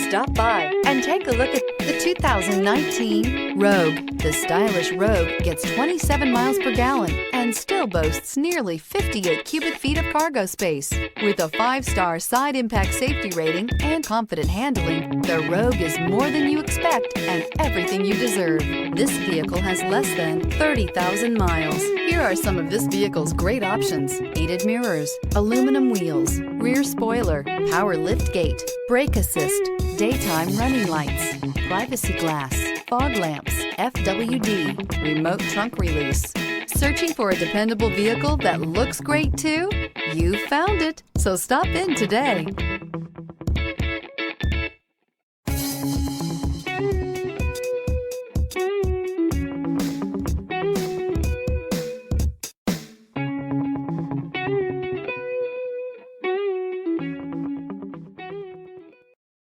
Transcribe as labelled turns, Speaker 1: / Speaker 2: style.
Speaker 1: Stop by and take a look at the 2019 Rogue. The stylish Rogue gets 27 miles per gallon and still boasts nearly 58 cubic feet of cargo space. With a 5-star side impact safety rating and confident handling, the Rogue is more than you expect and everything you deserve. This vehicle has less than 30,000 miles. Here are some of this vehicle's great options: heated mirrors, aluminum wheels, rear spoiler, power lift gate, brake assist, daytime running lights, privacy glass, fog lamps, FWD, remote trunk release. Searching for a dependable vehicle that looks great too? You found it, so stop in today.